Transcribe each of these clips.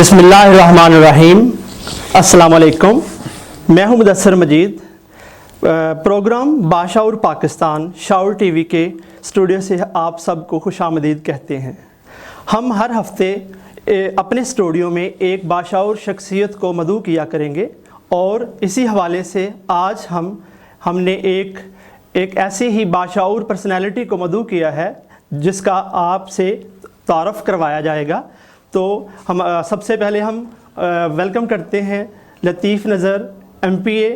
बिस्मिल्लाहिर्रहमानिर्रहीम। अस्सलाम वालेकुम। मैं हूं मुदस्सर मजीद। प्रोग्राम बाशाउर पाकिस्तान शाउर टीवी के स्टूडियो से आप सबको खुशामदीद कहते हैं। हम हर हफ्ते अपने स्टूडियो में एक बाशाउर शख्सियत को मदऊ किया करेंगे और इसी हवाले से आज हमने एक ऐसी ही बाशाउर पर्सनैलिटी को मदऊ किया है जिसका आपसे तारफ़ करवाया जाएगा। तो हम सबसे पहले हम वेलकम करते हैं Latif Nazar MPA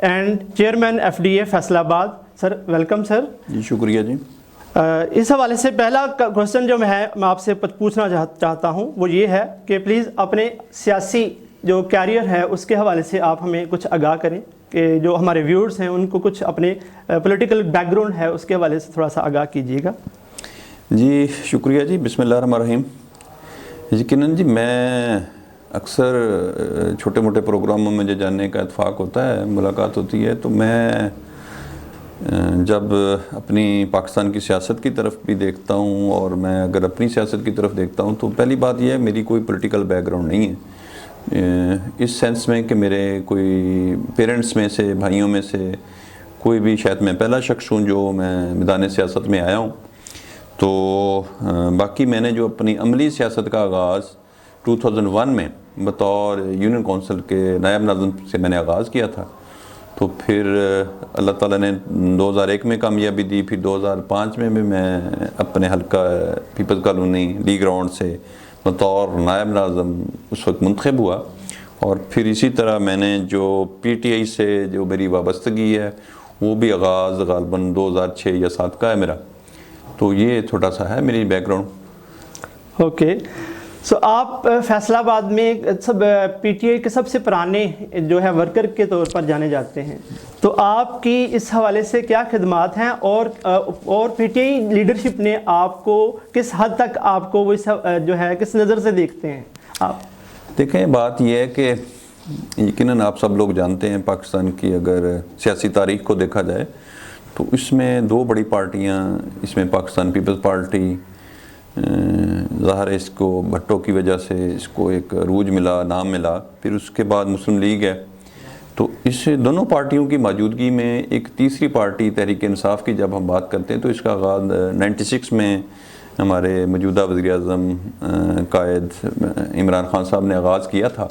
and chairman FDA Faisalabad. Sir welcome sir. जी शुक्रिया जी। इस हवाले से पहला क्वेश्चन जो मैं आपसे पूछना चाहता हूं वो ये है कि प्लीज़ अपने सियासी जो कैरियर है उसके हवाले से आप हमें कुछ आगाह करें कि जो हमारे व्यूअर्स हैं उनको कुछ अपने पॉलिटिकल बैकग्राउंड है उसके हवाले से थोड़ा सा आगाह कीजिएगा। जी शुक्रिया जी। बिस्मिल्लाहिर्रहमानिर्रहीम। यकीनन जी मैं अक्सर छोटे मोटे प्रोग्रामों में जो जानने का इत्फाक होता है, मुलाकात होती है, तो मैं जब अपनी पाकिस्तान की सियासत की तरफ भी देखता हूँ और मैं अगर अपनी सियासत की तरफ देखता हूँ तो पहली बात यह है मेरी कोई पॉलिटिकल बैकग्राउंड नहीं है, इस सेंस में कि मेरे कोई पेरेंट्स में से भाइयों में से कोई भी, शायद मैं पहला शख्स हूँ जो मैं मैदान सियासत में आया हूँ। तो बाकी मैंने जो अपनी अमली सियासत का आगाज़ 2001 में बतौर यूनियन कौंसिल के नायब नाज़िम से मैंने आगाज़ किया था। तो फिर अल्लाह ताला ने 2001 में कामयाबी दी, फिर 2005 में भी मैं अपने हल्का पीपल्स कॉलोनी ली ग्राउंड से बतौर नायब नाज़िम उस वक्त मुंतखब हुआ। और फिर इसी तरह मैंने जो PTI से जो मेरी वाबस्तगी है वो भी आगाज़ ग़ालिबन 2006 या 7 का है मेरा। तो ये थोड़ा सा है मेरी बैकग्राउंड। ओके, सो आप फैसलाबाद में PTI के सबसे पुराने जो है वर्कर के तौर पर जाने जाते हैं, तो आपकी इस हवाले से क्या खिदमात हैं और PTI लीडरशिप ने आपको किस हद तक आपको वो जो है किस नज़र से देखते हैं आप? देखें, बात यह है कि यकीनन आप सब लोग जानते हैं पाकिस्तान की अगर सियासी तारीख़ को देखा जाए तो इसमें दो बड़ी पार्टियां, इसमें पाकिस्तान पीपल्स पार्टी, ज़ाहिर है इसको भट्टो की वजह से इसको एक रूज मिला, नाम मिला, फिर उसके बाद मुस्लिम लीग है। तो इस दोनों पार्टियों की मौजूदगी में एक तीसरी पार्टी तहरीक इंसाफ की जब हम बात करते हैं तो इसका आगाज़ 96 में हमारे मौजूदा वज़ीर-ए-आज़म कायद इमरान खान साहब ने आगाज़ किया था।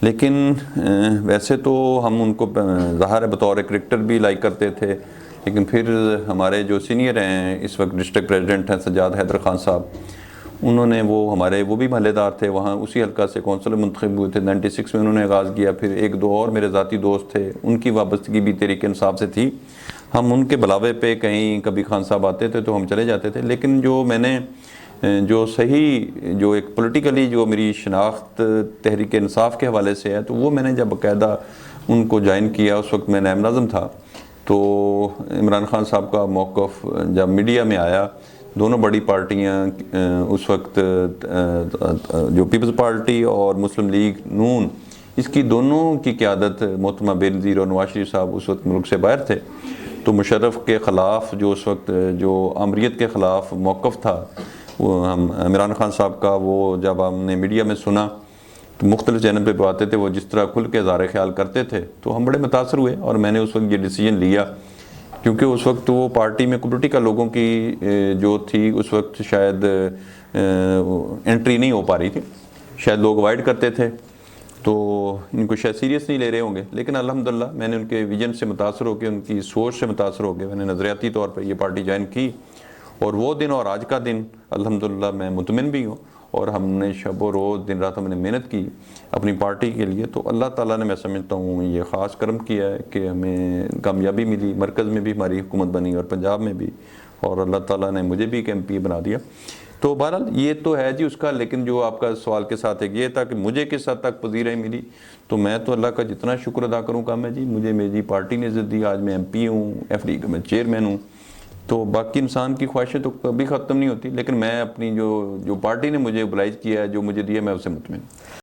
लेकिन वैसे तो हम उनको ज़ाहिर है बतौर क्रिकेटर भी लाइक करते थे, लेकिन फिर हमारे जो सीनियर हैं इस वक्त डिस्ट्रिक्ट प्रेसिडेंट हैं सज्जाद हैदर खान साहब, उन्होंने वो भी महल्लेदार थे, वहाँ उसी हल्का से कौंसलर मुंतखब हुए थे। 96 में उन्होंने आगाज़ किया। फिर एक दो और मेरे ज़ाती दोस्त थे, उनकी वाबस्तगी भी तहरीक इंसाफ से थी। हम उनके बुलावे पे कहीं कभी खान साहब आते थे तो हम चले जाते थे। लेकिन जो मैंने जो सही जो एक पॉलिटिकली जो मेरी शनाख्त तहरीक इंसाफ के हवाले से है तो वो मैंने जब बाकायदा उनको ज्वाइन किया, उस वक्त मैं नायब नाज़िम था। तो इमरान खान साहब का मौक़िफ़ जब मीडिया में आया, दोनों बड़ी पार्टियां उस वक्त जो पीपल्स पार्टी और मुस्लिम लीग नून, इसकी दोनों की क़यादत मोहतरमा बेनज़ीर और नवाज़ शरीफ साहब उस वक्त मुल्क से बाहर थे। तो मुशर्रफ के ख़िलाफ़ जो उस वक्त जो आमरीत के ख़िलाफ़ मौक़िफ़ था वो हम इमरान खान साहब का, वो जब हमने मीडिया में सुना तो मुख्तलिफ चैनल पे आते थे, वो जिस तरह खुल के इज़हार ख़याल करते थे तो हम बड़े मुतासर हुए और मैंने उस वक्त ये डिसीजन लिया, क्योंकि उस वक्त वो पार्टी में पॉलिटिकल लोगों की जो थी उस वक्त शायद एंट्री नहीं हो पा रही थी, शायद लोग अवॉइड करते थे, तो इनको शायद सीरियस नहीं ले रहे होंगे। लेकिन अल्हम्दुलिल्लाह मैंने उनके विजन से मुतासर होकर, उनकी सोच से मुतासर होकर मैंने नज़रियाती तौर पर ये पार्टी ज्वाइन की। और वो दिन और आज का दिन अल्हम्दुलिल्लाह मैं मुतमिन भी हूँ और हमने शब व रोज़ दिन रात हमने मेहनत की अपनी पार्टी के लिए। तो अल्लाह ताला ने, मैं समझता हूँ, ये ख़ास करम किया है कि हमें कामयाबी मिली। मरकज़ में भी हमारी हुकूमत बनी और पंजाब में भी, और अल्लाह ताला ने मुझे भी एक MPA बना दिया। तो बहरहाल ये तो है जी उसका। लेकिन जो आपका सवाल के साथ एक ये था कि मुझे किस हद तक पज़ीराई मिली, तो मैं तो अल्लाह का जितना शुक्र अदा करूँ कम है जी। मुझे मेरी पार्टी ने इज़्ज़त दी, आज मैं MPA हूँ, FD का मैं चेयरमैन हूँ। तो बाकी इंसान की ख्वाहिशें तो कभी ख़त्म नहीं होती, लेकिन मैं अपनी जो पार्टी ने मुझे ओबलाइज किया है, जो मुझे दिया, मैं उससे मुतमिन।